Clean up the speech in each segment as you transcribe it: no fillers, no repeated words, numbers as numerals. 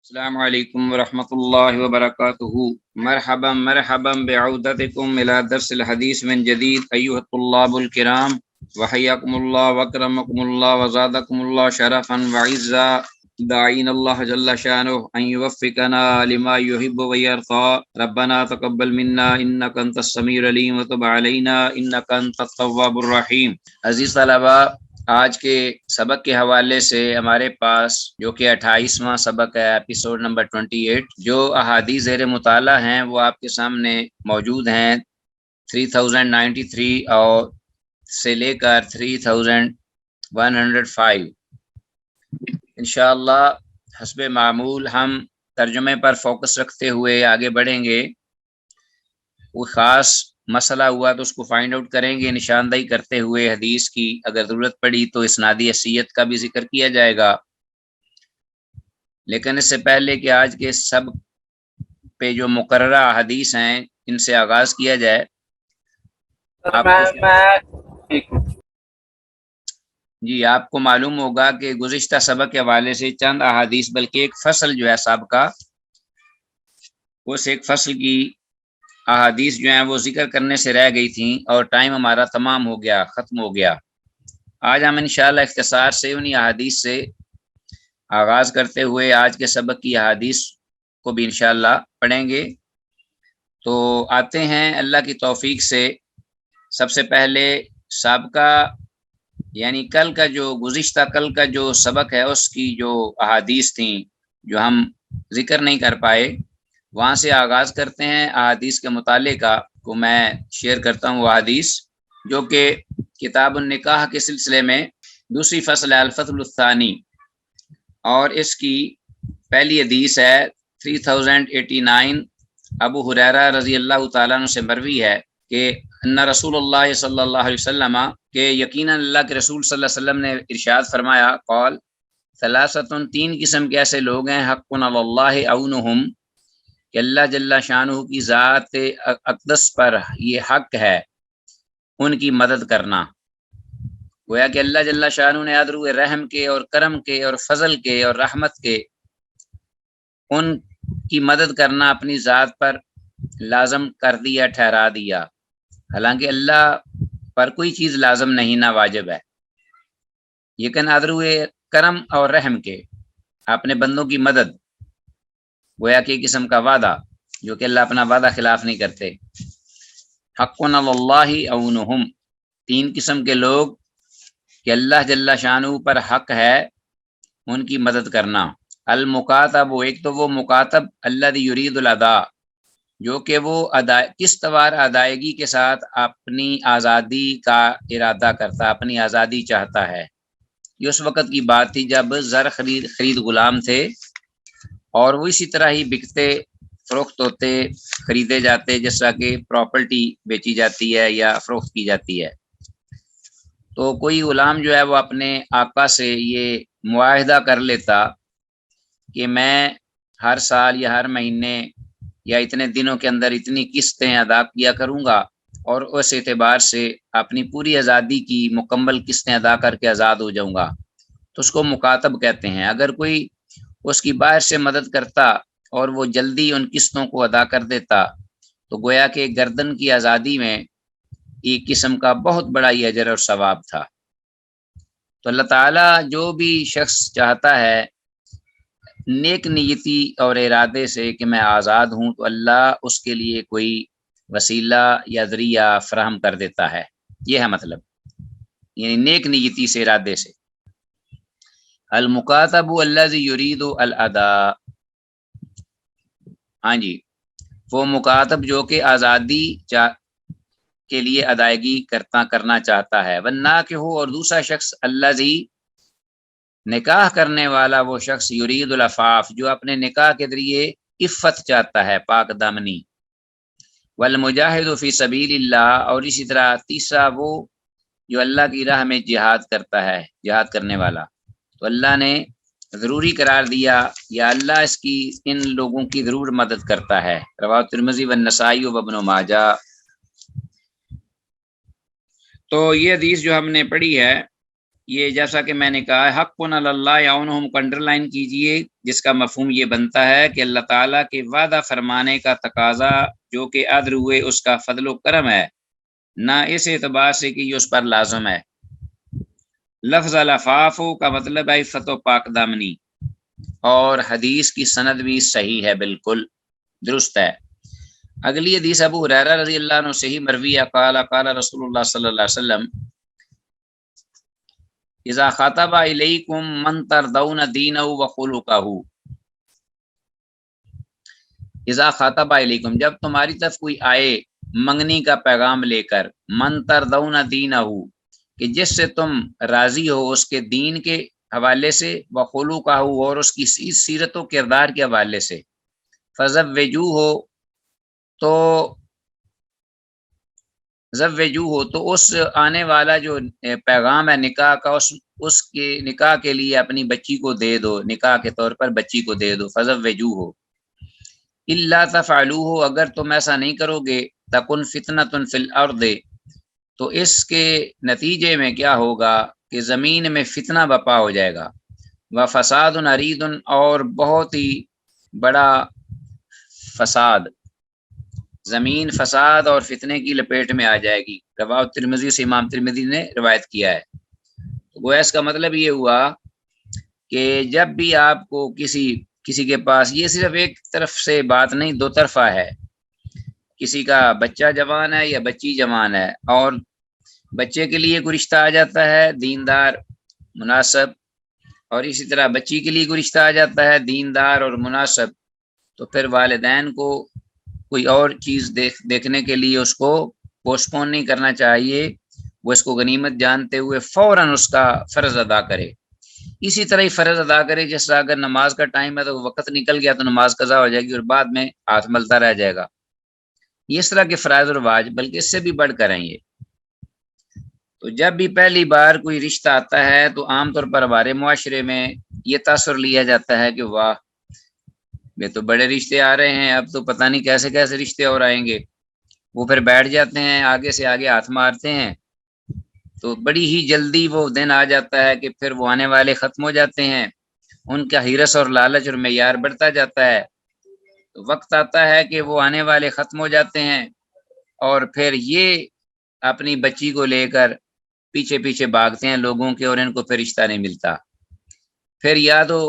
السلام علیکم ورحمۃ اللہ وبرکاتہ۔ مرحبا مرحبا بعودتکم الى درس الحدیث من جدید ایها الطلاب الکرام، وحیاکم اللہ واکرمکم اللہ وزادکم اللہ شرفا وعزا، داعین اللہ جل شانہ ان یوفقنا لما یحب ویرضى۔ ربنا تقبل منا انک انت السمیع العلیم وتب علینا انک انت التواب الرحیم۔ عزیز طلباء، آج کے سبق کے حوالے سے ہمارے پاس جو کہ 28واں سبق ہے، ایپیسوڈ نمبر 28، جو احادیث زیر مطالعہ ہیں وہ آپ کے سامنے موجود ہیں 3093 اور سے لے کر 3105۔ انشاءاللہ حسب معمول ہم ترجمے پر فوکس رکھتے ہوئے آگے بڑھیں گے۔ کوئی خاص مسئلہ ہوا تو اس کو فائنڈ آؤٹ کریں گے، نشاندہی کرتے ہوئے حدیث کی اگر ضرورت پڑی تو اسنادی حیثیت کا بھی ذکر کیا جائے گا۔ لیکن اس سے پہلے کہ آج کے سب پہ جو مقررہ حدیث ہیں ان سے آغاز کیا جائے، آپ کو معلوم ہوگا کہ گزشتہ سبق کے حوالے سے چند احادیث بلکہ ایک فصل جو ہے سابقہ، اس ایک فصل کی احادیث جو ہیں وہ ذکر کرنے سے رہ گئی تھیں اور ٹائم ہمارا تمام ہو گیا، ختم ہو گیا۔ آج ہم انشاءاللہ اختصار سے انہی احادیث سے آغاز کرتے ہوئے آج کے سبق کی احادیث کو بھی انشاءاللہ پڑھیں گے۔ تو آتے ہیں اللہ کی توفیق سے۔ سب سے پہلے سابقہ یعنی گزشتہ کل کا جو سبق ہے اس کی جو احادیث تھیں جو ہم ذکر نہیں کر پائے، وہاں سے آغاز کرتے ہیں احادیث کے مطالعے کا۔ کو میں شیئر کرتا ہوں وہ حدیث جو کہ کتاب النکاح کے سلسلے میں دوسری فصل ہے، الفصل الثانی، اور اس کی پہلی حدیث ہے 3089۔ ابو ہریرہ رضی اللہ تعالیٰ عنہ سے مروی ہے کہ ان رسول اللہ صلی اللہ علیہ وسلم، کہ یقیناً اللہ کے رسول صلی اللہ علیہ وسلم نے ارشاد فرمایا، قال ثلاثۃ، تین قسم کے ایسے لوگ ہیں، حق علی اللہ اونہم، کہ اللہ جل شانہ کی ذات اقدس پر یہ حق ہے ان کی مدد کرنا۔ گویا کہ اللہ جل شانہ نے ادرو رحم کے اور کرم کے اور فضل کے اور رحمت کے ان کی مدد کرنا اپنی ذات پر لازم کر دیا، ٹھہرا دیا۔ حالانکہ اللہ پر کوئی چیز لازم نہیں، نہ واجب ہے، لیکن ادرو کرم اور رحم کے اپنے بندوں کی مدد، گویا کہ قسم کا وعدہ جو کہ اللہ اپنا وعدہ خلاف نہیں کرتے۔ حق علی اللہ اونہم، تین قسم کے لوگ کہ اللہ جل شانہ پر حق ہے ان کی مدد کرنا۔ المکاتب، ایک تو وہ مکاتب الذی یرید الادا، جو کہ وہ قسطوار ادائیگی کے ساتھ اپنی آزادی کا ارادہ کرتا، اپنی آزادی چاہتا ہے۔ یہ اس وقت کی بات تھی جب زر خرید غلام تھے اور وہ اسی طرح ہی بکتے، فروخت ہوتے، خریدے جاتے، جیسا کہ پراپرٹی بیچی جاتی ہے یا فروخت کی جاتی ہے۔ تو کوئی غلام جو ہے وہ اپنے آقا سے یہ معاہدہ کر لیتا کہ میں ہر سال یا ہر مہینے یا اتنے دنوں کے اندر اتنی قسطیں ادا کیا کروں گا، اور اس اعتبار سے اپنی پوری آزادی کی مکمل قسطیں ادا کر کے آزاد ہو جاؤں گا، تو اس کو مکاتب کہتے ہیں۔ اگر کوئی اس کی باہر سے مدد کرتا اور وہ جلدی ان قسطوں کو ادا کر دیتا تو گویا کہ گردن کی آزادی میں ایک قسم کا بہت بڑا یہ اجر اور ثواب تھا۔ تو اللہ تعالیٰ جو بھی شخص چاہتا ہے نیک نیتی اور ارادے سے کہ میں آزاد ہوں، تو اللہ اس کے لیے کوئی وسیلہ یا ذریعہ فراہم کر دیتا ہے۔ یہ ہے مطلب، یعنی نیک نیتی سے، ارادے سے۔ المکاتب الذی یرید الادا، ہاں جی، وہ مکاتب جو کہ آزادی کے لیے ادائیگی کرنا چاہتا ہے۔ والناکح، اور دوسرا شخص الذی، نکاح کرنے والا وہ شخص، یرید العفاف، جو اپنے نکاح کے ذریعے عفت چاہتا ہے، پاک دامنی۔ والمجاہد فی سبیل اللہ، اور اسی طرح تیسرا وہ جو اللہ کی راہ میں جہاد کرتا ہے، جہاد کرنے والا۔ تو اللہ نے ضروری قرار دیا یا اللہ ان لوگوں کی ضرور مدد کرتا ہے۔ رواه ترمذی والنسائی وابن ماجہ۔ تو یہ حدیث جو ہم نے پڑھی ہے یہ جیسا کہ میں نے کہا ہے حق علی اللہ یعونہم کو انڈر لائن کیجئے، جس کا مفہوم یہ بنتا ہے کہ اللہ تعالیٰ کے وعدہ فرمانے کا تقاضا جو کہ عدل ہوئے اس کا فضل و کرم ہے، نہ اس اعتبار سے کہ یہ اس پر لازم ہے۔ لفظ العفاف کا مطلب ہے عفت و پاک دامنی، اور حدیث کی سند بھی صحیح ہے، بالکل درست ہے۔ اگلی حدیث ابو ہریرہ رضی اللہ عنہ سے ہی مروی ہے، قال قال رسول اللہ صلی اللہ علیہ وسلم اذا خاطب الیکم من ترضون دینہ وخلقہ، اذا خاطب الیکم جب تمہاری طرف کوئی آئے منگنی کا پیغام لے کر، من ترضون دینہ کہ جس سے تم راضی ہو اس کے دین کے حوالے سے، وخلقہ اور اس کی سیرت و کردار کے حوالے سے، فزوجوہ تو تو اس آنے والا جو پیغام ہے نکاح کا، اس کے نکاح کے لیے اپنی بچی کو دے دو، نکاح کے طور پر بچی کو دے دو، فزوجوہ الا تفعلوہ اگر تم ایسا نہیں کرو گے، تکن فتنۃ فی الارض تو اس کے نتیجے میں کیا ہوگا کہ زمین میں فتنہ بپا ہو جائے گا، وفساد عریض اور بہت ہی بڑا فساد، زمین فساد اور فتنے کی لپیٹ میں آ جائے گی۔ رواه ترمذی سے امام ترمذی نے روایت کیا ہے۔ گویا اس کا مطلب یہ ہوا کہ جب بھی آپ کو کسی کے پاس، یہ صرف ایک طرف سے بات نہیں، دو طرفہ ہے، کسی کا بچہ جوان ہے یا بچی جوان ہے، اور بچے کے لیے کوئی رشتہ آ جاتا ہے دیندار مناسب، اور اسی طرح بچی کے لیے کوئی رشتہ آ جاتا ہے دیندار اور مناسب، تو پھر والدین کو کوئی اور چیز دیکھنے کے لیے اس کو پوسٹ پون نہیں کرنا چاہیے، وہ اس کو غنیمت جانتے ہوئے فوراً اس کا فرض ادا کرے۔ اسی طرح ہی فرض ادا کرے، جس طرح اگر نماز کا ٹائم ہے تو وقت نکل گیا تو نماز قضا ہو جائے گی اور بعد میں ہاتھ ملتا رہ جائے گا۔ یہ اس طرح کے فرائض اور واجب بلکہ اس سے بھی بڑھ کر ہیں یہ۔ تو جب بھی پہلی بار کوئی رشتہ آتا ہے تو عام طور پر ہمارے معاشرے میں یہ تاثر لیا جاتا ہے کہ واہ یہ تو بڑے رشتے آ رہے ہیں، اب تو پتہ نہیں کیسے کیسے رشتے اور آئیں گے۔ وہ پھر بیٹھ جاتے ہیں، آگے سے آگے ہاتھ مارتے ہیں، تو بڑی ہی جلدی وہ دن آ جاتا ہے کہ پھر وہ آنے والے ختم ہو جاتے ہیں، ان کا ہرس اور لالچ اور معیار بڑھتا جاتا ہے، تو وقت آتا ہے کہ وہ آنے والے ختم ہو جاتے ہیں، اور پھر یہ اپنی بچی کو لے کر پیچھے پیچھے بھاگتے ہیں لوگوں کے، اور ان کو پھر رشتہ نہیں ملتا۔ پھر یا تو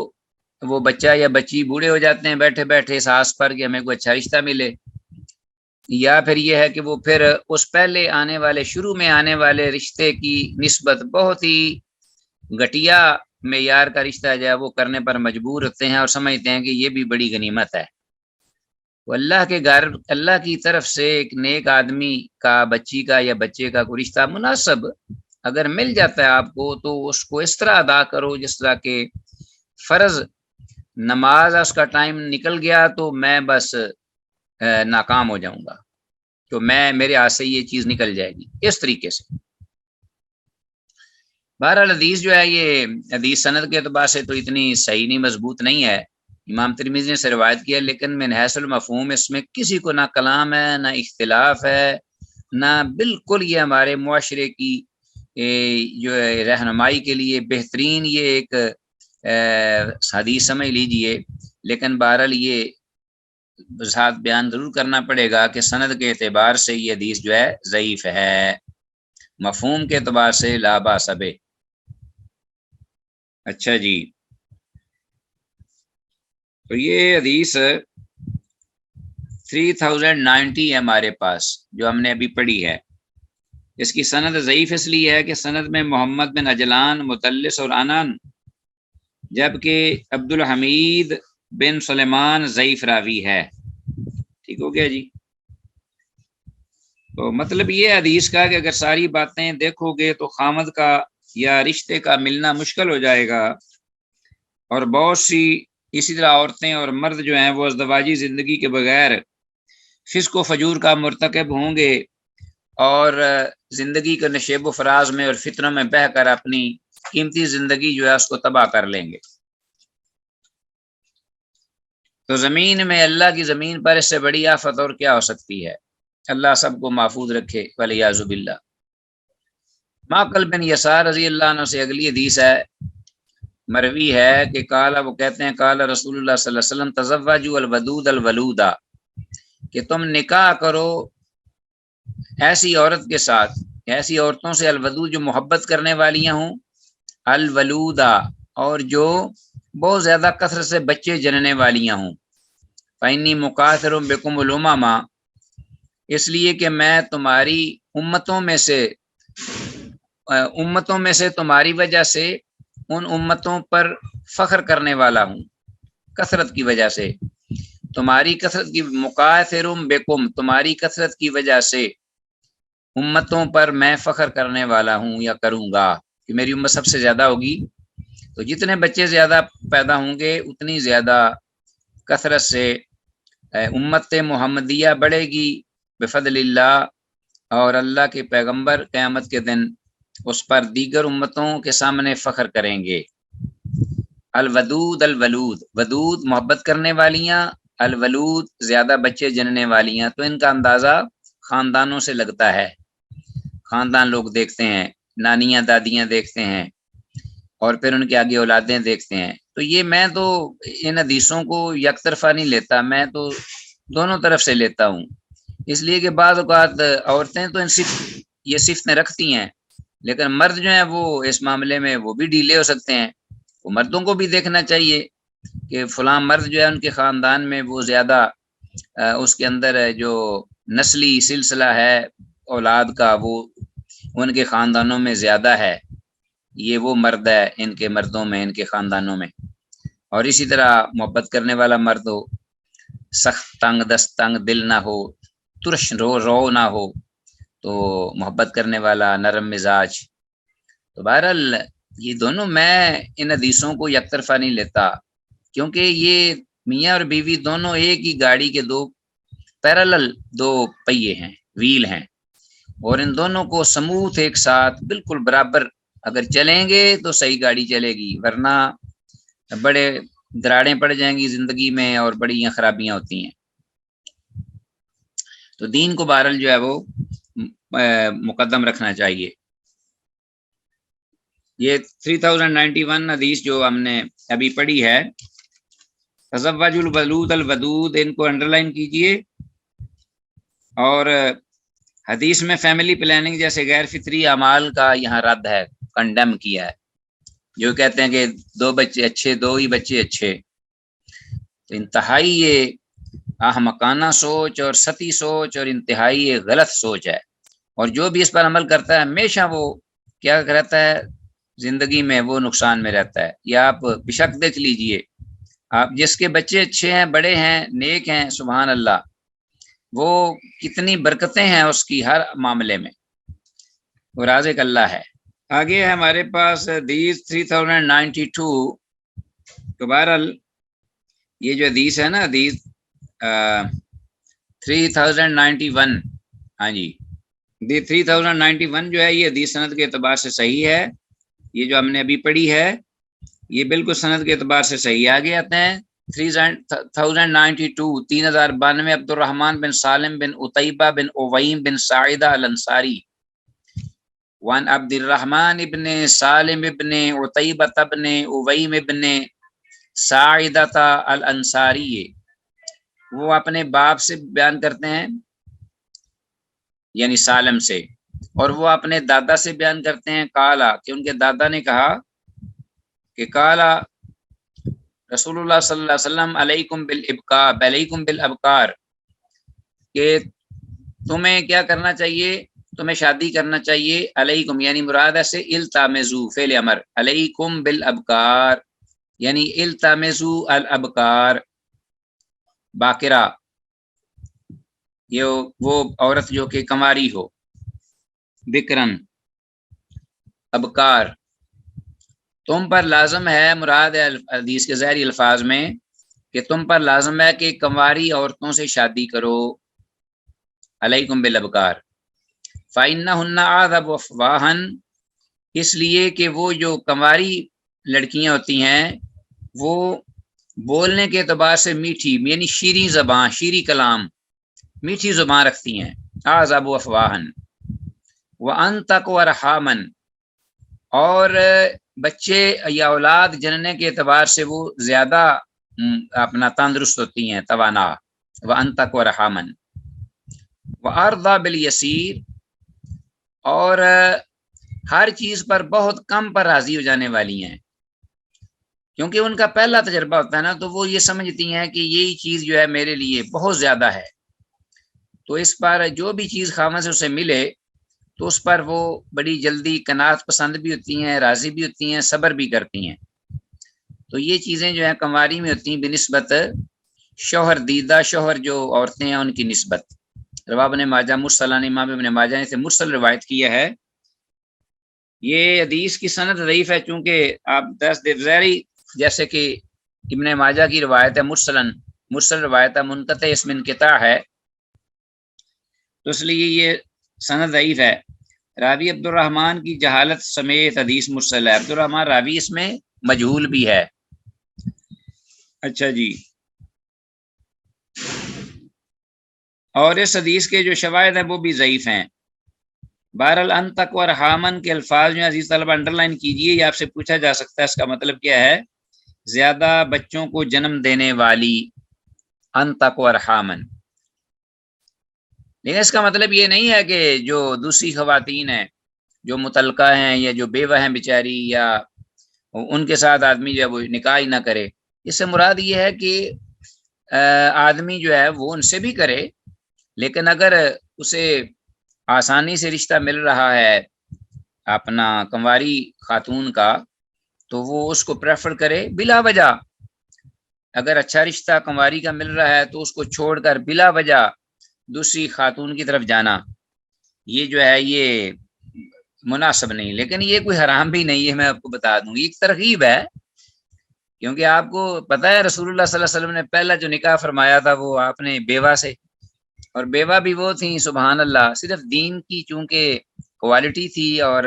وہ بچہ یا بچی بوڑھے ہو جاتے ہیں بیٹھے بیٹھے اس آس پر کہ ہمیں کوئی اچھا رشتہ ملے، یا پھر یہ ہے کہ وہ پھر اس پہلے آنے والے شروع میں آنے والے رشتے کی نسبت بہت ہی گھٹیا معیار کا رشتہ جو ہے وہ کرنے پر مجبور ہوتے ہیں، اور سمجھتے ہیں کہ یہ بھی بڑی غنیمت ہے۔ وہ اللہ کے گھر، اللہ کی طرف سے ایک نیک آدمی کا بچی کا یا بچے کا کوئی رشتہ مناسب اگر مل جاتا ہے آپ کو، تو اس کو اس طرح ادا کرو جس طرح کہ فرض نماز اس کا ٹائم نکل گیا تو میں بس ناکام ہو جاؤں گا، تو میرے ہاتھ سے یہ چیز نکل جائے گی، اس طریقے سے۔ بہرحال حدیث جو ہے یہ حدیث سند کے اعتبار سے تو اتنی صحیح نہیں، مضبوط نہیں ہے، امام ترمذی نے سے روایت کیا، لیکن من حیث المفہوم اس میں کسی کو نہ کلام ہے نہ اختلاف ہے، نہ بالکل یہ ہمارے معاشرے کی جو رہنمائی کے لیے بہترین یہ ایک حدیث سمجھ لیجئے، لیکن بہرحال یہ ساتھ بیان ضرور کرنا پڑے گا کہ سند کے اعتبار سے یہ حدیث جو ہے ضعیف ہے، مفہوم کے اعتبار سے لا باس بہ۔ اچھا جی، تو یہ حدیث 3090 ہے ہمارے پاس جو ہم نے ابھی پڑھی ہے۔ اس کی سند ضعیف اس لیے ہے کہ سند میں محمد بن عجلان مدلس اور انان، جبکہ عبد الحمید بن سلیمان ضعیف راوی ہے۔ ٹھیک ہو گیا جی؟ تو مطلب یہ حدیث کا کہ اگر ساری باتیں دیکھو گے تو خامد کا یا رشتے کا ملنا مشکل ہو جائے گا، اور بہت سی اسی طرح عورتیں اور مرد جو ہیں وہ ازدواجی زندگی کے بغیر فسق و فجور کا مرتکب ہوں گے، اور زندگی کے نشیب و فراز میں اور فتنوں میں بہہ کر اپنی قیمتی زندگی جو ہے اس کو تباہ کر لیں گے۔ تو زمین میں، اللہ کی زمین پر اس سے بڑی آفت اور کیا ہو سکتی ہے؟ اللہ سب کو محفوظ رکھے، والیاذ باللہ۔ معقل بن یسار رضی اللہ عنہ سے اگلی حدیث ہے، مروی ہے کہ قالا، وہ کہتے ہیں قالا رسول اللہ صلی اللہ علیہ وسلم تزوجوا الودود الولودا، کہ تم نکاح کرو ایسی عورت کے ساتھ، ایسی عورتوں سے، الودود جو محبت کرنے والیاں ہوں، الولودا اور جو بہت زیادہ کثرت سے بچے جننے والیاں ہوں، فإنی مکاثر بکم الامم، اس لیے کہ میں تمہاری امتوں میں سے تمہاری وجہ سے ان امتوں پر فخر کرنے والا ہوں، کثرت کی وجہ سے، تمہاری کثرت کی، مکاثر بکم، تمہاری کثرت کی وجہ سے امتوں پر میں فخر کرنے والا ہوں یا کروں گا، کہ میری امت سب سے زیادہ ہوگی، تو جتنے بچے زیادہ پیدا ہوں گے اتنی زیادہ کثرت سے امت محمدیہ بڑھے گی بفضل اللہ، اور اللہ کے پیغمبر قیامت کے دن اس پر دیگر امتوں کے سامنے فخر کریں گے۔ الودود الولود، ودود محبت کرنے والیاں، الولود زیادہ بچے جننے والیاں، تو ان کا اندازہ خاندانوں سے لگتا ہے، خاندان لوگ دیکھتے ہیں، نانیاں دادیاں دیکھتے ہیں، اور پھر ان کے آگے اولادیں دیکھتے ہیں۔ تو یہ میں تو ان حدیثوں کو یک طرفہ نہیں لیتا، میں تو دونوں طرف سے لیتا ہوں، اس لیے کہ بعض اوقات عورتیں تو یہ صفتیں رکھتی ہیں، لیکن مرد جو ہیں وہ اس معاملے میں وہ بھی ڈھیلے ہو سکتے ہیں، وہ مردوں کو بھی دیکھنا چاہیے کہ فلاں مرد جو ہے ان کے خاندان میں وہ زیادہ اس کے اندر جو نسلی سلسلہ ہے اولاد کا وہ ان کے خاندانوں میں زیادہ ہے، یہ وہ مرد ہے ان کے مردوں میں، ان کے خاندانوں میں۔ اور اسی طرح محبت کرنے والا مرد ہو، سخت تنگ دست تنگ دل نہ ہو، ترش رو نہ ہو، تو محبت کرنے والا نرم مزاج۔ تو بہرحال یہ دونوں میں ان حدیثوں کو یک طرفہ نہیں لیتا، کیونکہ یہ میاں اور بیوی دونوں ایک ہی گاڑی کے دو پیرالل دو پہیے ہیں، ویل ہیں، اور ان دونوں کو سموتھ ایک ساتھ بالکل برابر اگر چلیں گے تو صحیح گاڑی چلے گی، ورنہ بڑے دراڑیں پڑ جائیں گی زندگی میں اور بڑی خرابیاں ہوتی ہیں۔ تو دین کو بہرحال جو ہے وہ مقدم رکھنا چاہیے۔ یہ 3091 حدیث جو ہم نے ابھی پڑھی ہے، تزوج الولود الودود، ان کو انڈر لائن کیجئے، اور حدیث میں فیملی پلاننگ جیسے غیر فطری اعمال کا یہاں رد ہے، کنڈم کیا ہے، جو کہتے ہیں کہ دو بچے اچھے، دو ہی بچے اچھے، تو انتہائی یہ احمقانہ سوچ اور سطحی سوچ اور انتہائی یہ غلط سوچ ہے، اور جو بھی اس پر عمل کرتا ہے ہمیشہ وہ کیا رہتا ہے زندگی میں، وہ نقصان میں رہتا ہے۔ یا آپ بشک دیکھ لیجئے، آپ جس کے بچے اچھے ہیں، بڑے ہیں، نیک ہیں، سبحان اللہ، وہ کتنی برکتیں ہیں اس کی ہر معاملے میں، وہ رازق اللہ ہے۔ آگے ہے ہمارے پاس حدیث 3092، تو بہرحال یہ جو حدیث ہے نا، حدیث 3091، ہاں جی، 3091 جو ہے یہ حدیث سند کے اعتبار سے صحیح ہے، یہ جو ہم نے ابھی پڑھی ہے یہ بالکل سند کے اعتبار سے صحیح۔ آگے آتے ہیں 3092، 3092، عبد الرحمن بن سالم بن عتیبہ بن اویم بن ساعدہ الانصاری، وان عبد الرحمن ابن سالم ابن عتیبہ ابن اویم ابن ساعدہ الانصاری، وہ اپنے باپ سے بیان کرتے ہیں یعنی سالم سے، اور وہ اپنے دادا سے بیان کرتے ہیں قالا، کہ ان کے دادا نے کہا کہ قالا رسول اللہ صلی اللہ علیہ وسلم علیکم بالابکار، کہ تمہیں کیا کرنا چاہیے، تمہیں شادی کرنا چاہیے، علیکم یعنی مراد سے التامزو، فعل امر، علیکم بالابکار یعنی التامزو الابکار، باقرہ یہ وہ عورت جو کہ کنواری ہو، بکرن ابکار، تم پر لازم ہے، مراد ہے حدیث کے ظاہری الفاظ میں کہ تم پر لازم ہے کہ کنواری عورتوں سے شادی کرو، علیکم بالابکار، فإنہن اعذب افواہا، اس لیے کہ وہ جو کنواری لڑکیاں ہوتی ہیں وہ بولنے کے اعتبار سے میٹھی یعنی شیریں زبان، شیریں کلام، میٹھی زبان رکھتی ہیں، اعذب افواہا، وانتق ارحاما، اور بچے یا اولاد جننے کے اعتبار سے وہ زیادہ اپنا تندرست ہوتی ہیں، توانا، وانتق و رحامن وارضا بالیسیر، اور ہر چیز پر بہت کم پر راضی ہو جانے والی ہیں، کیونکہ ان کا پہلا تجربہ ہوتا ہے نا، تو وہ یہ سمجھتی ہیں کہ یہی چیز جو ہے میرے لیے بہت زیادہ ہے، تو اس پر جو بھی چیز خاوند سے اسے ملے تو اس پر وہ بڑی جلدی قناعت پسند بھی ہوتی ہیں، راضی بھی ہوتی ہیں، صبر بھی کرتی ہیں۔ تو یہ چیزیں جو ہیں کنواری میں ہوتی ہیں بنسبت شوہر دیدہ، شوہر جو عورتیں ہیں ان کی نسبت۔ روا ابن ماجہ مرسلان، امام ابن ماجہ نے سے مرسل روایت کیا ہے۔ یہ حدیث کی سند ضعیف ہے، چونکہ آپ ظاہری جیسے کہ ابن ماجہ کی روایت ہے مرسل روایت ہے، منقطع اس میں انقطاع ہے، تو اس لیے یہ سند ضعیف ہے۔ راوی عبد الرحمن کی جہالت سمیت حدیث مرسل ہے، عبد الرحمن راوی اس میں مجہول بھی ہے۔ اچھا جی، اور اس حدیث کے جو شواہد ہیں وہ بھی ضعیف ہیں۔ بہرحال انتق و رحامن کے الفاظ جو عزیز طلبہ انڈر لائن کیجئے، یہ آپ سے پوچھا جا سکتا ہے اس کا مطلب کیا ہے؟ زیادہ بچوں کو جنم دینے والی، انتق و رحامن۔ لیکن اس کا مطلب یہ نہیں ہے کہ جو دوسری خواتین ہیں جو متعلقہ ہیں یا جو بیوہ ہیں بیچاری، یا ان کے ساتھ آدمی جو ہے وہ نکاح ہی نہ کرے۔ اس سے مراد یہ ہے کہ آدمی جو ہے وہ ان سے بھی کرے، لیکن اگر اسے آسانی سے رشتہ مل رہا ہے اپنا کنواری خاتون کا، تو وہ اس کو پریفر کرے بلا وجہ۔ اگر اچھا رشتہ کنواری کا مل رہا ہے تو اس کو چھوڑ کر بلا وجہ دوسری خاتون کی طرف جانا، یہ جو ہے یہ مناسب نہیں۔ لیکن یہ کوئی حرام بھی نہیں ہے، میں آپ کو بتا دوں، یہ ایک ترغیب ہے، کیونکہ آپ کو پتہ ہے رسول اللہ صلی اللہ علیہ وسلم نے پہلا جو نکاح فرمایا تھا وہ آپ نے بیوہ سے، اور بیوہ بھی وہ تھیں سبحان اللہ، صرف دین کی چونکہ کوالٹی تھی اور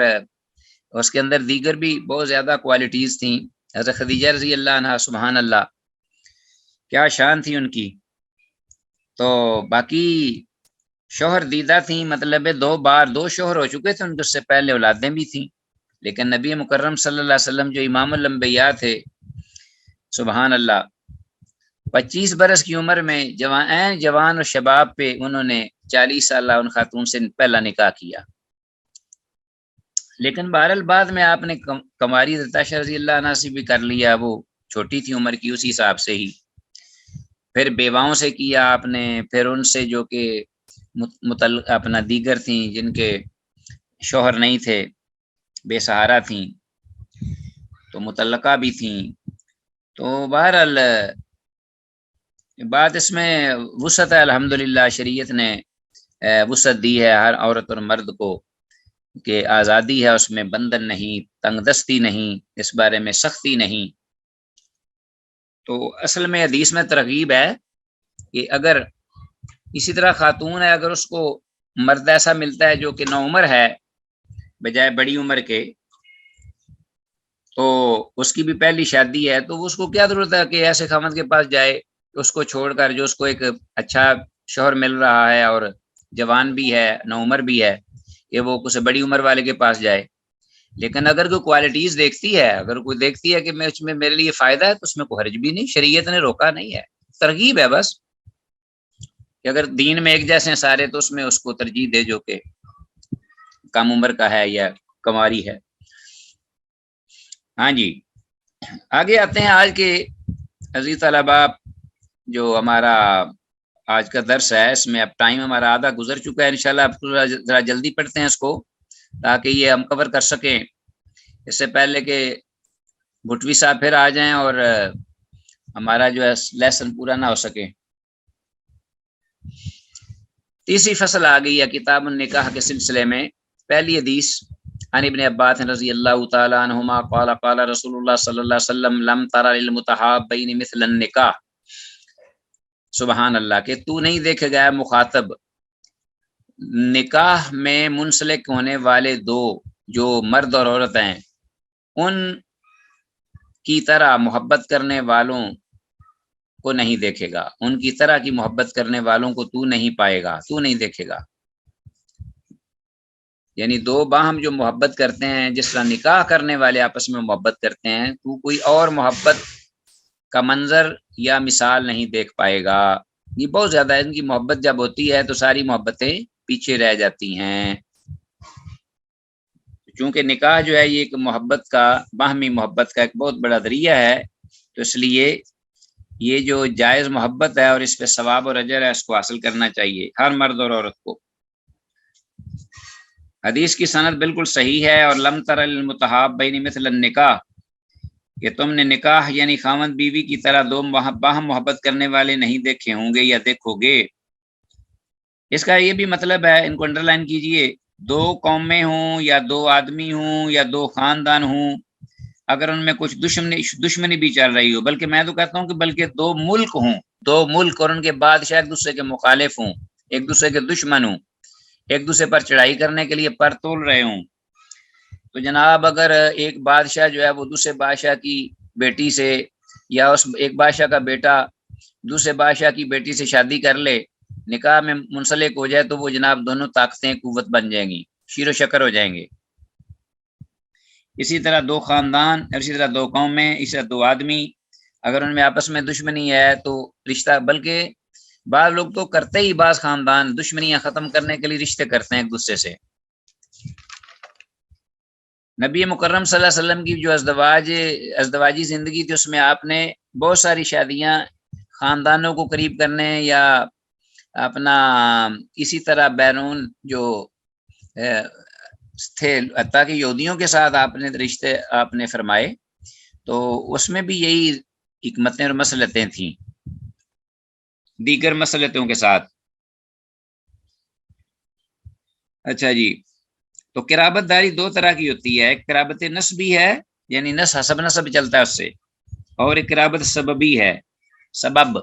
اس کے اندر دیگر بھی بہت زیادہ کوالٹیز تھیں۔ حضرت خدیجہ رضی اللہ عنہا، سبحان اللہ کیا شان تھی ان کی۔ تو باقی شوہر دیدہ تھیں، مطلب دو شوہر ہو چکے تھے ان کے، اس سے پہلے اولادیں بھی تھیں، لیکن نبی مکرم صلی اللہ علیہ وسلم جو امام الانبیاء تھے، سبحان اللہ 25 برس کی عمر میں جوان اور شباب پہ انہوں نے 40 سالہ ان خاتون سے پہلا نکاح کیا۔ لیکن بہرحال بعد میں آپ نے کنواری عائشہ رضی اللہ عنہا سے بھی کر لیا، وہ چھوٹی تھی عمر کی، اسی حساب سے ہی پھر بیواؤں سے کیا آپ نے، پھر ان سے جو کہ اپنا دیگر تھیں جن کے شوہر نہیں تھے، بے سہارا تھیں، تو متعلقہ بھی تھیں۔ تو بہرحال بات اس میں وسعت ہے، الحمدللہ شریعت نے وسعت دی ہے ہر عورت اور مرد کو، کہ آزادی ہے، اس میں بندھن نہیں، تنگ دستی نہیں، اس بارے میں سختی نہیں۔ تو اصل میں حدیث میں ترغیب ہے کہ اگر اسی طرح خاتون ہے، اگر اس کو مرد ایسا ملتا ہے جو کہ نوعمر ہے بجائے بڑی عمر کے، تو اس کی بھی پہلی شادی ہے، تو اس کو کیا ضرورت ہے کہ ایسے خاوند کے پاس جائے، اس کو چھوڑ کر جو اس کو ایک اچھا شوہر مل رہا ہے اور جوان بھی ہے، نوعمر بھی ہے، کہ وہ کسی بڑی عمر والے کے پاس جائے۔ لیکن اگر کوئی کوالٹیز دیکھتی ہے، اگر کوئی دیکھتی ہے کہ میں اس میں میرے لیے فائدہ ہے، تو اس میں کوئی حرج بھی نہیں، شریعت نے روکا نہیں ہے، ترغیب ہے بس، کہ اگر دین میں ایک جیسے ہیں سارے تو اس میں اس کو ترجیح دے جو کہ کم عمر کا ہے یا کنواری ہے۔ ہاں جی، آگے آتے ہیں آج کے عزیز طلبہ، جو ہمارا آج کا درس ہے، اس میں اب ٹائم ہمارا آدھا گزر چکا ہے، انشاءاللہ اب ذرا جلدی پڑھتے ہیں اس کو تاکہ یہ ہم کور کر سکیں، اس سے پہلے کہ بھٹوی صاحب پھر آ جائیں اور ہمارا جو ہے لیسن پورا نہ ہو سکے۔ تیسری فصل آ گئی ہے کتاب النکاح کے سلسلے میں۔ پہلی حدیث عن ابن عباس رضی اللہ تعالی عنہما قال قال رسول اللہ صلی اللہ علیہ وسلم لم تر للمتحابین مثل النکاح، سبحان اللہ، کہ تو نہیں دیکھے گا مخاطب نکاح میں منسلک ہونے والے دو جو مرد اور عورت ہیں، ان کی طرح محبت کرنے والوں کو نہیں دیکھے گا، ان کی طرح کی محبت کرنے والوں کو تو نہیں پائے گا، تو نہیں دیکھے گا۔ یعنی دو باہم جو محبت کرتے ہیں، جس طرح نکاح کرنے والے آپس میں محبت کرتے ہیں، تو کوئی اور محبت کا منظر یا مثال نہیں دیکھ پائے گا۔ یہ بہت زیادہ ان کی محبت جب ہوتی ہے تو ساری محبتیں پیچھے رہ جاتی ہیں، چونکہ نکاح جو ہے یہ ایک محبت کا، باہمی محبت کا ایک بہت بڑا ذریعہ ہے، تو اس لیے یہ جو جائز محبت ہے اور اس پہ ثواب اور اجر ہے، اس کو حاصل کرنا چاہیے ہر مرد اور عورت کو۔ حدیث کی سند بالکل صحیح ہے۔ اور لم تر المتحابین مثل النکاح، کہ تم نے نکاح یعنی خاوند بیوی کی طرح دو باہم محبت کرنے والے نہیں دیکھے ہوں گے یا دیکھو گے۔ اس کا یہ بھی مطلب ہے، ان کو انڈر لائن کیجئے، دو قومیں ہوں یا دو آدمی ہوں یا دو خاندان ہوں، اگر ان میں کچھ دشمنی بھی چل رہی ہو، بلکہ میں تو کہتا ہوں کہ بلکہ دو ملک ہوں، دو ملک اور ان کے بادشاہ ایک دوسرے کے مخالف ہوں، ایک دوسرے کے دشمن ہوں، ایک دوسرے پر چڑھائی کرنے کے لیے پر تول رہے ہوں، تو جناب اگر ایک بادشاہ جو ہے وہ دوسرے بادشاہ کی بیٹی سے، یا اس ایک بادشاہ کا بیٹا دوسرے بادشاہ کی بیٹی سے شادی کر لے، نکاح میں منسلک ہو جائے، تو وہ جناب دونوں طاقتیں قوت بن جائیں گی، شیر و شکر ہو جائیں گے۔ اسی طرح دو خاندان، اسی طرح دو قومیں، اسی طرح دو آدمی، اگر ان میں آپس میں دشمنی ہے تو رشتہ، بلکہ بعض لوگ تو کرتے ہی، بعض خاندان دشمنیاں ختم کرنے کے لیے رشتے کرتے ہیں ایک دوسرے سے۔ نبی مکرم صلی اللہ علیہ وسلم کی جو ازدواجی زندگی تھی، اس میں آپ نے بہت ساری شادیاں خاندانوں کو قریب کرنے یا اپنا اسی طرح بیرون جو تھے، تاکہ یہودیوں کے ساتھ آپ نے رشتے آپ نے فرمائے، تو اس میں بھی یہی حکمتیں اور مصلحتیں تھیں دیگر مصلحتوں کے ساتھ۔ اچھا جی، تو قرابت داری دو طرح کی ہوتی ہے، ایک قرابت نسبی ہے، یعنی حسب نسب چلتا ہے اس سے، اور ایک قرابت سببی ہے، سبب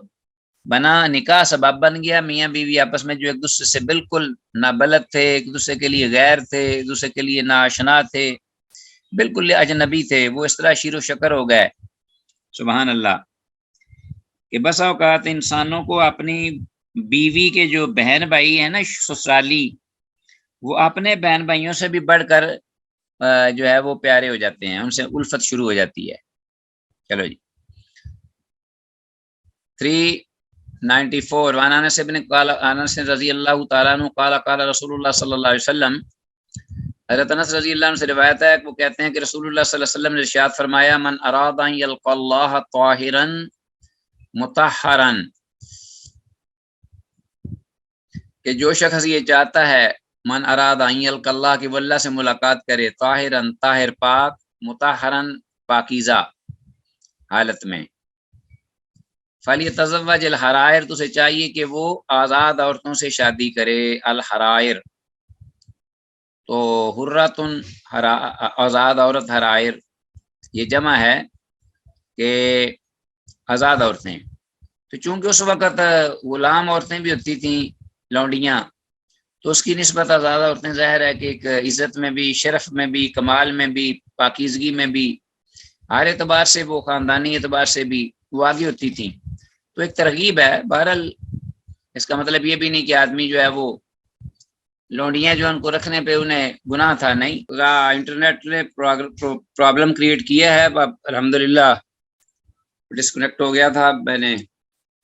بنا، نکاح سبب بن گیا، میاں بیوی آپس میں جو ایک دوسرے سے بالکل نابلد تھے، ایک دوسرے کے لیے غیر تھے، ایک دوسرے کے لیے ناآشنا تھے، بالکل اجنبی تھے، وہ اس طرح شیر و شکر ہو گئے۔ سبحان اللہ، کہ بسا اوقات انسانوں کو اپنی بیوی کے جو بہن بھائی ہیں نا سسرالی، وہ اپنے بہن بھائیوں سے بھی بڑھ کر جو ہے وہ پیارے ہو جاتے ہیں، ان سے الفت شروع ہو جاتی ہے۔ چلو جی 394 وعن انس بن قال انس رضی اللہ تعالیٰ عنہ قال قال رسول اللہ صلی اللہ علیہ وسلم، حضرت انس رضی اللہ عنہ سے روایت ہے کہ وہ کہتے ہیں کہ رسول اللہ صلی اللہ علیہ وسلم نے ارشاد فرمایا، من اراد ان یلقى اللہ طاہرا مطہرا، کہ جو شخص یہ چاہتا ہے، من اراد ان یلقى اللہ، کہ وہ اللہ سے ملاقات کرے، طاہرا طاہر پاک، مطہرا پاکیزہ حالت میں، فلیتزوج الحرائر، تو اسے چاہیے کہ وہ آزاد عورتوں سے شادی کرے، الحرائر تو حراتن، آزاد عورت، حرائر یہ جمع ہے کہ آزاد عورتیں، تو چونکہ اس وقت غلام عورتیں بھی ہوتی تھیں، لونڈیاں، تو اس کی نسبت آزاد عورتیں ظاہر ہے کہ ایک عزت میں بھی، شرف میں بھی، کمال میں بھی، پاکیزگی میں بھی، ہر اعتبار سے وہ خاندانی اعتبار سے بھی وہ آگے ہوتی تھیں، تو ایک ترغیب ہے۔ بہرحال اس کا مطلب یہ بھی نہیں کہ آدمی جو ہے وہ لونڈیاں جو ان کو رکھنے پہ انہیں گناہ تھا، نہیں، انٹرنیٹ نے پرابلم کریٹ کیا ہے، الحمدللہ ڈسکنیکٹ ہو گیا تھا، میں نے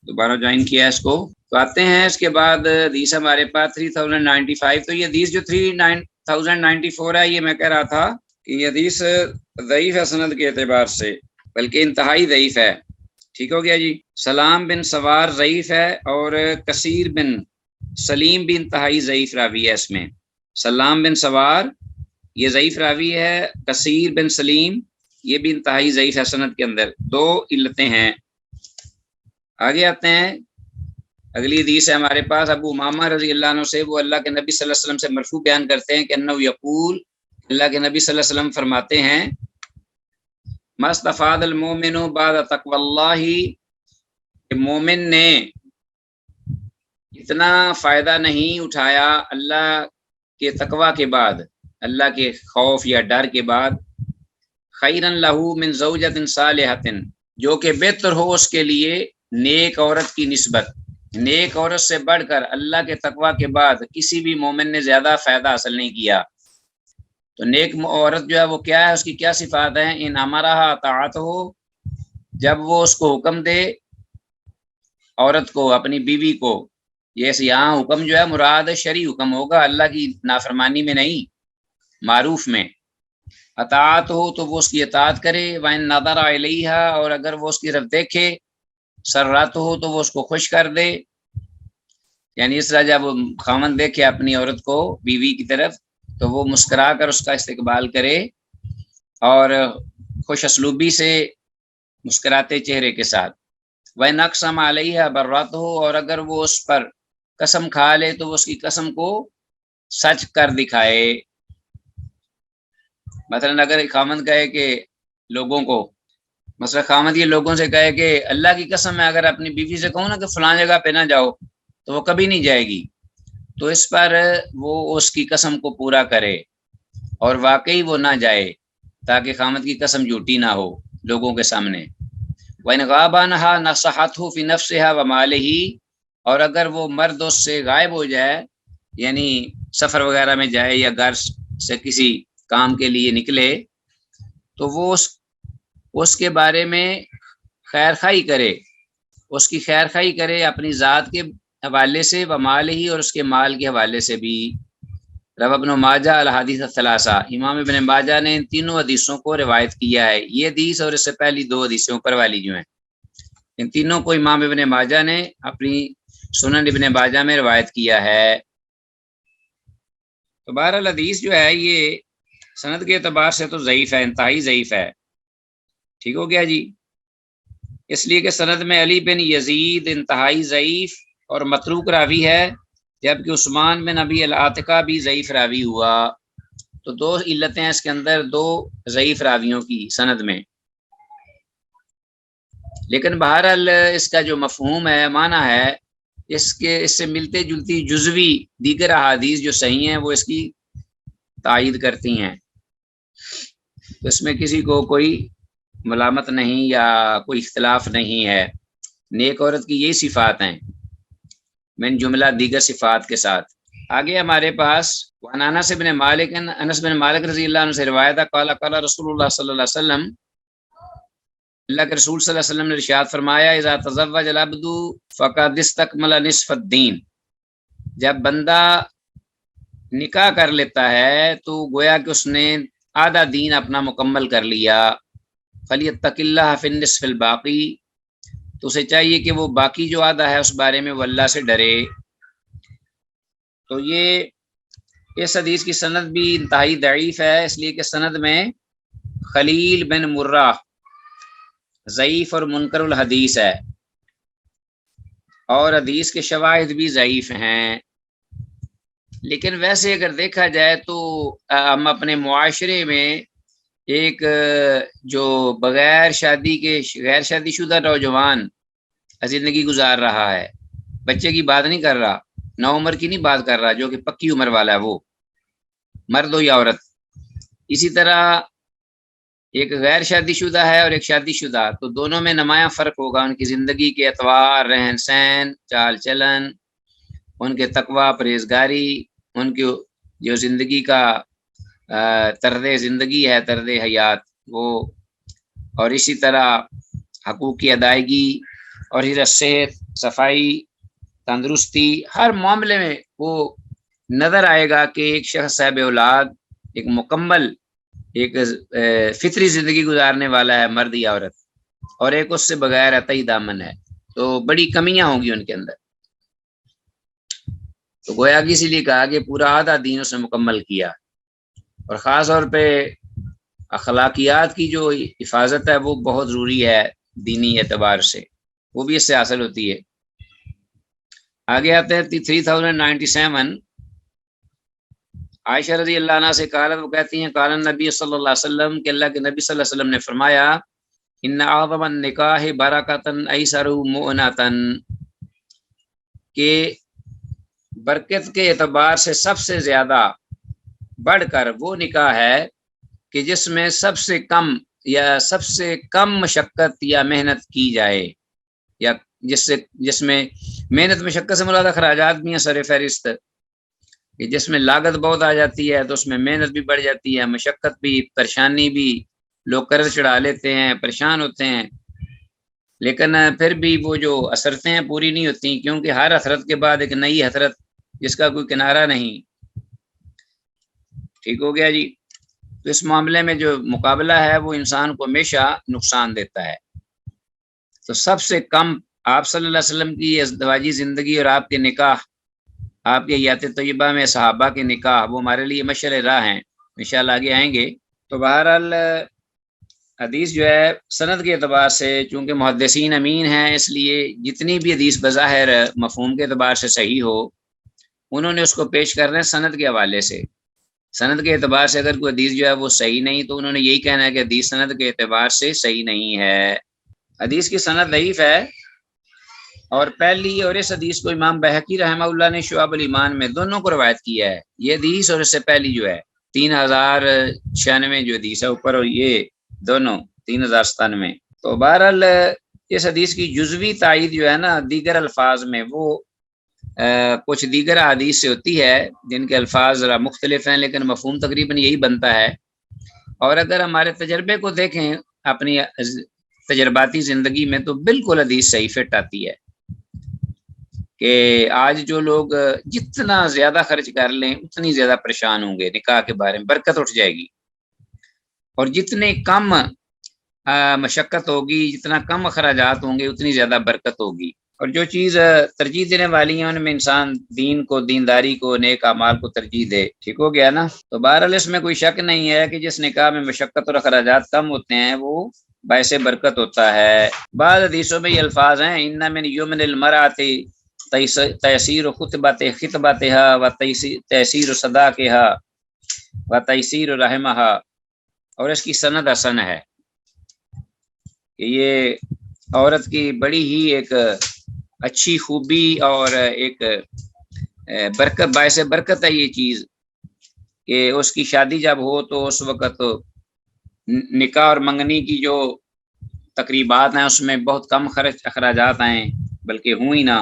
دوبارہ جوائن کیا اس کو، تو آتے ہیں اس کے بعد حدیث ہمارے پاس 3095، تو یہ حدیث جو 3094 ہے، یہ میں کہہ رہا تھا کہ یہ حدیث ضعیف ہے سند کے اعتبار سے، بلکہ انتہائی ضعیف ہے۔ ٹھیک ہو گیا جی، سلام بن سوار ضعیف ہے، اور کثیر بن سلیم بھی انتہائی ضعیف راوی ہے اس میں۔ سلام بن سوار یہ ضعیف راوی ہے، کثیر بن سلیم یہ بھی انتہائی ضعیف ہے، سند کے اندر دو علتیں ہیں۔ آگے آتے ہیں، اگلی حدیث ہے ہمارے پاس ابو امامہ رضی اللہ عنہ سے، وہ اللہ کے نبی صلی اللہ علیہ وسلم سے مرفوع بیان کرتے ہیں کہ انہ یقول، اللہ کے نبی صلی اللہ علیہ وسلم فرماتے ہیں، مستفاد المومن بعد تقوی اللہ، کہ مومن نے اتنا فائدہ نہیں اٹھایا اللہ کے تقوی کے بعد، اللہ کے خوف یا ڈر کے بعد، خیرا لہ من زوجۃ صالحۃ، جو کہ بہتر ہو اس کے لیے نیک عورت کی نسبت، نیک عورت سے بڑھ کر اللہ کے تقوی کے بعد کسی بھی مومن نے زیادہ فائدہ حاصل نہیں کیا۔ تو نیک عورت جو ہے وہ کیا ہے، اس کی کیا صفات ہیں؟ ان امرها اطاعت ہو، جب وہ اس کو حکم دے، عورت کو، اپنی بیوی کو، یہ یہاں حکم جو ہے مراد شرعی حکم ہوگا، اللہ کی نافرمانی میں نہیں، معروف میں۔ اطاعت ہو تو وہ اس کی اطاعت کرے، وَإِن نَظَرَ إِلَيْهَا، اور اگر وہ اس کی طرف دیکھے، سرت ہو تو وہ اس کو خوش کر دے، یعنی اس طرح جب وہ خاوند دیکھے اپنی عورت کو، بیوی کی طرف، تو وہ مسکرا کر اس کا استقبال کرے اور خوش اسلوبی سے مسکراتے چہرے کے ساتھ۔ وَإِنْ أَقْسَمَ عَلَيْهَا بَرَّتْهُ، اور اگر وہ اس پر قسم کھا لے تو وہ اس کی قسم کو سچ کر دکھائے۔ مثلا اگر خامند کہے کہ لوگوں کو، مثلا خامند یہ لوگوں سے کہے کہ اللہ کی قسم ہے اگر اپنی بیوی سے کہوں نا کہ فلاں جگہ پہ نہ جاؤ تو وہ کبھی نہیں جائے گی، تو اس پر وہ اس کی قسم کو پورا کرے اور واقعی وہ نہ جائے، تاکہ خامند کی قسم جھوٹی نہ ہو لوگوں کے سامنے۔ وَإِنْ غَابَ عَنْهَا نَصَحَتْهُ فِي نَفْسِهَا وَمَالِهِ، اور اگر وہ مرد اس سے غائب ہو جائے، یعنی سفر وغیرہ میں جائے یا گھر سے کسی کام کے لیے نکلے، تو وہ اس کے بارے میں خیر خواہی کرے، اس کی خیر خواہی کرے اپنی ذات کے حوالے سے، ومالہ، اور اس کے مال کے حوالے سے بھی۔ رواه ابن ماجہ الحدیث الثلاثہ، امام ابن ماجہ نے ان تینوں حدیثوں کو روایت کیا ہے، یہ حدیث اور اس سے پہلی دو حدیثیں اوپر والی جو ہیں، ان تینوں کو امام ابن ماجہ نے اپنی سنن ابن ماجہ میں روایت کیا ہے۔ تو بہرحال حدیث جو ہے یہ سند کے اعتبار سے تو ضعیف ہے، انتہائی ضعیف ہے، ٹھیک ہو گیا جی۔ اس لیے کہ سند میں علی بن یزید انتہائی ضعیف اور متروک راوی ہے، جبکہ عثمان بن ابی العاتقہ بھی ضعیف راوی ہوا، تو دو علتیں ہیں اس کے اندر، دو ضعیف راویوں کی سند میں۔ لیکن بہرحال اس کا جو مفہوم ہے، معنی ہے، اس سے ملتے جلتی جزوی دیگر احادیث جو صحیح ہیں وہ اس کی تائید کرتی ہیں، تو اس میں کسی کو کوئی ملامت نہیں یا کوئی اختلاف نہیں ہے۔ نیک عورت کی یہی صفات ہیں من جملہ دیگر صفات کے ساتھ۔ آگے ہمارے پاس انس بن مالک رضی اللہ عنہ سے روایت ہے، قال قال رسول اللہ صلی اللہ علیہ وسلم، اللہ کے رسول صلی اللہ علیہ وسلم نے ارشاد فرمایا، اذا تزوج العبد فقد استکمل نصف الدین، جب بندہ نکاح کر لیتا ہے تو گویا کہ اس نے آدھا دین اپنا مکمل کر لیا۔ فلیتق اللہ فی النصف الباقی، تو اسے چاہیے کہ وہ باقی جو آدھا ہے اس بارے میں وہ اللہ سے ڈرے۔ تو یہ اس حدیث کی سند بھی انتہائی ضعیف ہے، اس لیے کہ سند میں خلیل بن مرہ ضعیف اور منکر الحدیث ہے، اور حدیث کے شواہد بھی ضعیف ہیں۔ لیکن ویسے اگر دیکھا جائے تو ہم اپنے معاشرے میں ایک جو بغیر شادی کے غیر شادی شدہ نوجوان زندگی گزار رہا ہے، بچے کی بات نہیں کر رہا، نو عمر کی نہیں بات کر رہا، جو کہ پکی عمر والا ہے، وہ مرد ہو یا عورت، اسی طرح ایک غیر شادی شدہ ہے اور ایک شادی شدہ، تو دونوں میں نمایاں فرق ہوگا، ان کی زندگی کے اطوار، رہن سہن، چال چلن، ان کے تقوی، پرہیزگاری، ان کی جو زندگی کا طرز زندگی ہے، طرز حیات وہ، اور اسی طرح حقوق کی ادائیگی، اور اسی صحت، صفائی، تندرستی، ہر معاملے میں وہ نظر آئے گا کہ ایک شخص صاحب اولاد، ایک مکمل، ایک فطری زندگی گزارنے والا ہے، مرد یا عورت، اور ایک اس سے بغیر عطئی دامن ہے، تو بڑی کمیاں ہوں گی ان کے اندر۔ تو گویا کہ اسی لیے کہا کہ پورا آدھا دین اس نے مکمل کیا، اور خاص طور پہ اخلاقیات کی جو حفاظت ہے وہ بہت ضروری ہے دینی اعتبار سے، وہ بھی اس سے حاصل ہوتی ہے۔ آگے آتے ہیں 3097، عائشہ رضی اللہ عنہ سے قالت، وہ کہتی ہیں، قال النبی صلی اللہ علیہ وسلم، کہ اللہ کے نبی صلی اللہ علیہ وسلم نے فرمایا، ان اعظم النکاح برکۃ ایسر مؤنۃ، کہ برکت کے اعتبار سے سب سے زیادہ بڑھ کر وہ نکاح ہے کہ جس میں سب سے کم مشقت یا محنت کی جائے، یا جس میں محنت مشقت سے مراد اخراجات بھی ہیں سر فہرست، کہ جس میں لاگت بہت آ جاتی ہے تو اس میں محنت بھی بڑھ جاتی ہے، مشقت بھی، پریشانی بھی، لوگ قرض چڑھا لیتے ہیں، پریشان ہوتے ہیں، لیکن پھر بھی وہ جو اثرتیں ہیں پوری نہیں ہوتی، کیونکہ ہر حسرت کے بعد ایک نئی حسرت جس کا کوئی کنارہ نہیں۔ ٹھیک ہو گیا جی؟ تو اس معاملے میں جو مقابلہ ہے وہ انسان کو ہمیشہ نقصان دیتا ہے۔ تو سب سے کم آپ صلی اللہ علیہ وسلم کی ازدواجی زندگی اور آپ کے نکاح، آپ کے حیات طیبہ میں صحابہ کے نکاح، وہ ہمارے لیے مشعل راہ ہیں، انشاءاللہ آگے آئیں گے۔ تو بہرحال حدیث جو ہے سند کے اعتبار سے چونکہ محدثین امین ہیں، اس لیے جتنی بھی حدیث بظاہر مفہوم کے اعتبار سے صحیح ہو، انہوں نے اس کو پیش کر رہے ہیں سند کے حوالے سے۔ سند کے اعتبار سے اگر کوئی حدیث جو ہے وہ صحیح نہیں تو انہوں نے یہی کہنا ہے کہ حدیث سند کے اعتبار سے صحیح نہیں ہے، حدیث کی سند ضعیف ہے۔ اور پہلی اور اس حدیث کو امام بہقی رحمہ اللہ نے شعب الایمان میں دونوں کو روایت کیا ہے، یہ حدیث اور اس سے پہلی جو ہے 3096 جو حدیث ہے اوپر، اور یہ دونوں 3097۔ تو بہرحال اس حدیث کی جزوی تائید جو ہے نا دیگر الفاظ میں، وہ کچھ دیگر حدیث سے ہوتی ہے جن کے الفاظ ذرا مختلف ہیں، لیکن مفہوم تقریباً یہی بنتا ہے۔ اور اگر ہمارے تجربے کو دیکھیں اپنی تجرباتی زندگی میں، تو بالکل حدیث صحیح فٹ آتی ہے کہ آج جو لوگ جتنا زیادہ خرچ کر لیں اتنی زیادہ پریشان ہوں گے، نکاح کے بارے میں برکت اٹھ جائے گی، اور جتنے کم مشقت ہوگی، جتنا کم اخراجات ہوں گے اتنی زیادہ برکت ہوگی۔ اور جو چیز ترجیح دینے والی ہیں ان میں انسان دین کو، دینداری کو، نیک اعمال کو ترجیح دے۔ ٹھیک ہو گیا نا؟ تو بہرحال اس میں کوئی شک نہیں ہے کہ جس نکاح میں مشقت اور اخراجات کم ہوتے ہیں وہ باعث برکت ہوتا ہے۔ بعض حدیثوں میں یہ الفاظ ہیں ان من یمن المرأۃ تیسیر خطبتها و تیسیر صداقها و تیسیر رحمها، اور اس کی سند حسن ہے کہ یہ عورت کی بڑی ہی ایک اچھی خوبی اور ایک برکت، باعث برکت ہے یہ چیز کہ اس کی شادی جب ہو تو اس وقت نکاح اور منگنی کی جو تقریبات ہیں اس میں بہت کم خرچ اخراجات آئیں، بلکہ ہوں ہی نہ،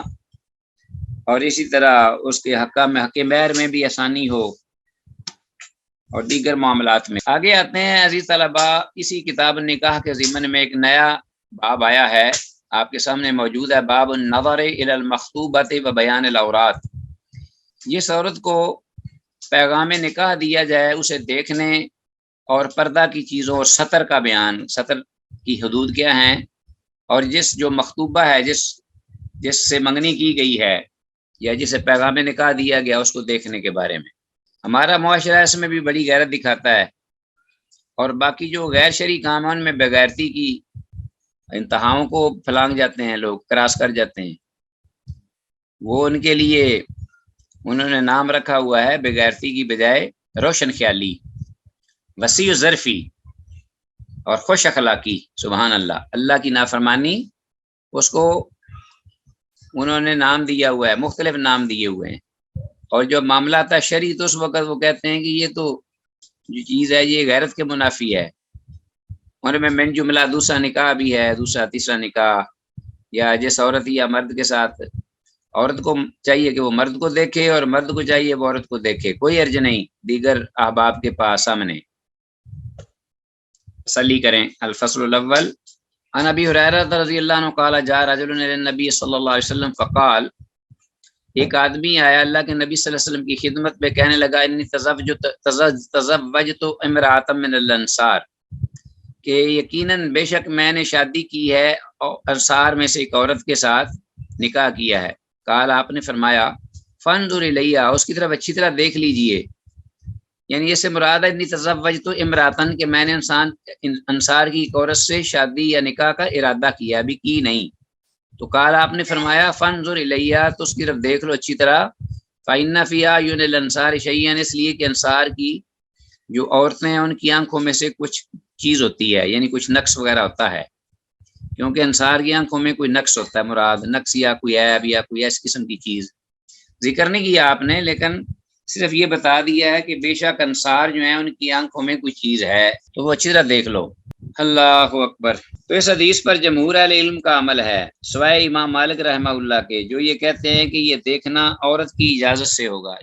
اور اسی طرح اس کے حق مہر میں بھی آسانی ہو اور دیگر معاملات میں۔ آگے آتے ہیں عزیز طلباء، اسی کتاب نکاح کے ضمن میں ایک نیا باب آیا ہے، آپ کے سامنے موجود ہے، باب النظر الی المخطوبۃ و بیان العورات۔ جس عورت کو پیغام نکاح دیا جائے اسے دیکھنے اور پردہ کی چیزوں اور سطر کا بیان، سطر کی حدود کیا ہیں، اور جس جو مخطوبہ ہے، جس سے منگنی کی گئی ہے یا جسے پیغام نکاح دیا گیا اس کو دیکھنے کے بارے میں۔ ہمارا معاشرہ اس میں بھی بڑی غیرت دکھاتا ہے، اور باقی جو غیر شرعی کام ہیں ان میں بغیرتی کی انتہاؤں کو پھلانگ جاتے ہیں، لوگ کراس کر جاتے ہیں۔ وہ ان کے لیے انہوں نے نام رکھا ہوا ہے بغیرتی کی بجائے روشن خیالی، وسیع ظرفی اور خوش اخلاقی۔ سبحان اللہ، اللہ کی نافرمانی اس کو انہوں نے نام دیا ہوا ہے، مختلف نام دیے ہوئے ہیں، اور جو معاملہ آتا ہے شرعی تو اس وقت وہ کہتے ہیں کہ یہ تو جو چیز ہے یہ غیرت کے منافی ہے۔ ان میں من جملہ دوسرا نکاح بھی ہے، دوسرا تیسرا نکاح، یا جس عورت یا مرد کے ساتھ، عورت کو چاہیے کہ وہ مرد کو دیکھے اور مرد کو چاہیے وہ عورت کو دیکھے، کوئی حرج نہیں، دیگر احباب کے پاس سامنے تسلی کریں۔ الفصل الاول عن ابی ہریرہ رضی اللہ عنہ قال جاء رجل الی النبی صلی اللہ علیہ وسلم فقال، ایک آدمی آیا اللہ کے نبی صلی اللہ علیہ وسلم کی خدمت میں، کہنے لگا انی تزوجت امرأۃ من الانصار، کہ یقیناً بے شک میں نے شادی کی ہے انصار میں سے ایک عورت کے ساتھ نکاح کیا ہے۔ قال، آپ نے فرمایا فانظر الیہ، اس کی طرف اچھی طرح دیکھ لیجئے، یعنی اس سے مراد ہے انی تزوجت امرأۃ کہ میں نے انصار کی ایک عورت سے شادی یا نکاح کا ارادہ کیا، ابھی کی نہیں۔ تو قال، آپ نے فرمایا فانظر الیہ، تو اس کی طرف دیکھ لو اچھی طرح، فإن فی اعین الانصار شیئا، اس لیے کہ انصار کی جو عورتیں ہیں ان کی آنکھوں میں سے کچھ چیز ہوتی ہے، یعنی کچھ نقص وغیرہ ہوتا ہے، کیونکہ انصار کی آنکھوں میں کوئی نقص ہوتا ہے، مراد نقص یا کوئی عیب یا کوئی اس قسم کی چیز ذکر نہیں کیا آپ نے، لیکن صرف یہ بتا دیا ہے کہ بے شک انصار جو ہیں ان کی آنکھوں میں کوئی چیز ہے، تو وہ اچھی طرح دیکھ لو۔ اللہ اکبر۔ تو اس حدیث پر جمہور اہل علم کا عمل ہے سوائے امام مالک رحمہ اللہ کے، جو یہ کہتے ہیں کہ یہ دیکھنا عورت کی اجازت سے ہوگا۔